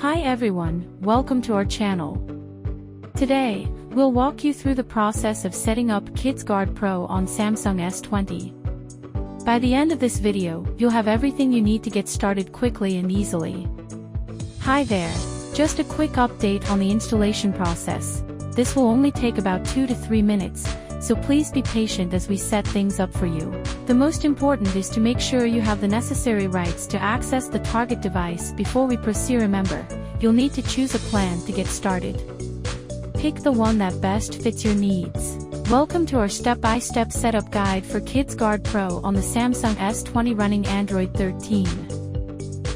Hi everyone, welcome to our channel. Today, we'll walk you through the process of setting up KidsGuard Pro on Samsung S20. By the end of this video, you'll have everything you need to get started quickly and easily. Hi there, just a quick update on the installation process. This will only take about 2 to 3 minutes, so please be patient as we set things up for you. The most important is to make sure you have the necessary rights to access the target device before we proceed. Remember, you'll need to choose a plan to get started. Pick the one that best fits your needs. Welcome to our step-by-step setup guide for KidsGuard Pro on the Samsung S20 running Android 13.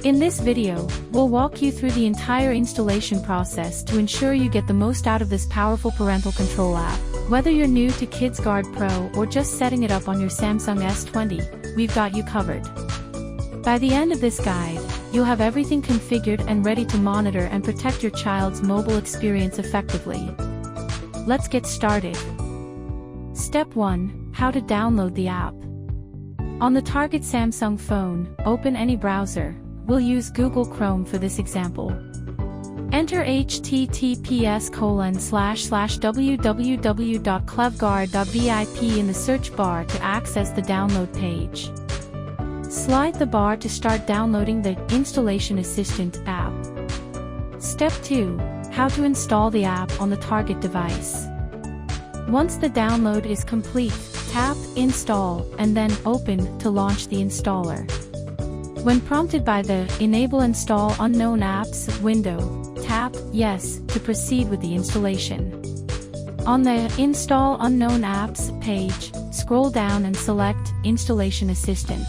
In this video, we'll walk you through the entire installation process to ensure you get the most out of this powerful parental control app. Whether you're new to KidsGuard Pro or just setting it up on your Samsung S20, we've got you covered. By the end of this guide, you'll have everything configured and ready to monitor and protect your child's mobile experience effectively. Let's get started. Step 1. How to download the app. On the target Samsung phone, open any browser. We'll use Google Chrome for this example. Enter https://www.clevguard.vip in the search bar to access the download page. Slide the bar to start downloading the Installation Assistant app. Step 2. How to install the app on the target device. Once the download is complete, tap Install and then Open to launch the installer. When prompted by the Enable Install Unknown Apps window, tap Yes to proceed with the installation. On the Install Unknown Apps page, scroll down and select Installation Assistant.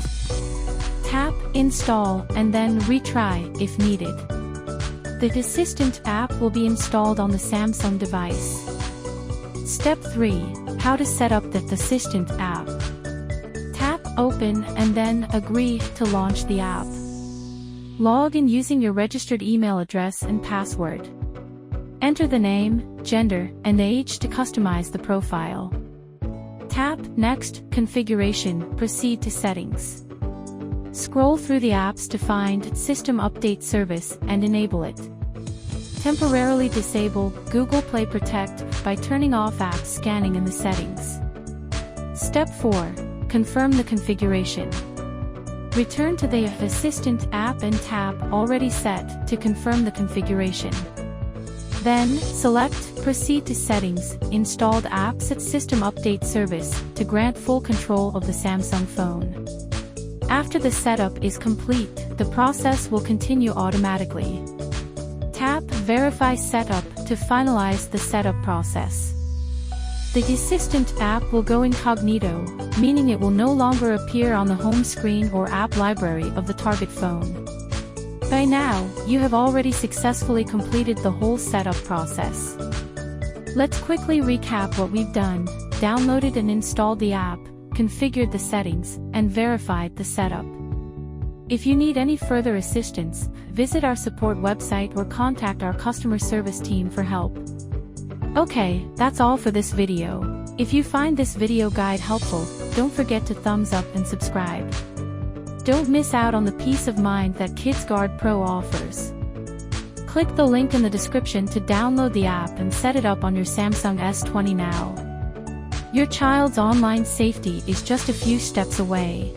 Tap Install and then retry if needed. The Assistant app will be installed on the Samsung device. Step 3. How to set up the Assistant app. Tap Open and then Agree to launch the app. Log in using your registered email address and password. Enter the name, gender, and age to customize the profile. Tap Next, Configuration, proceed to Settings. Scroll through the apps to find System Update Service and enable it. Temporarily disable Google Play Protect by turning off app scanning in the settings. Step 4. Confirm the configuration. Return to the Assistant app and tap Already Set to confirm the configuration. Then, select Proceed to Settings, Installed Apps at System Update Service to grant full control of the Samsung phone. After the setup is complete, the process will continue automatically. Tap Verify Setup to finalize the setup process. The Assistant app will go incognito, meaning it will no longer appear on the home screen or app library of the target phone. By now, you have already successfully completed the whole setup process. Let's quickly recap what we've done: downloaded and installed the app, configured the settings, and verified the setup. If you need any further assistance, visit our support website or contact our customer service team for help. Okay, that's all for this video. If you find this video guide helpful, don't forget to thumbs up and subscribe. Don't miss out on the peace of mind that KidsGuard Pro offers. Click the link in the description to download the app and set it up on your Samsung S20 now. Your child's online safety is just a few steps away.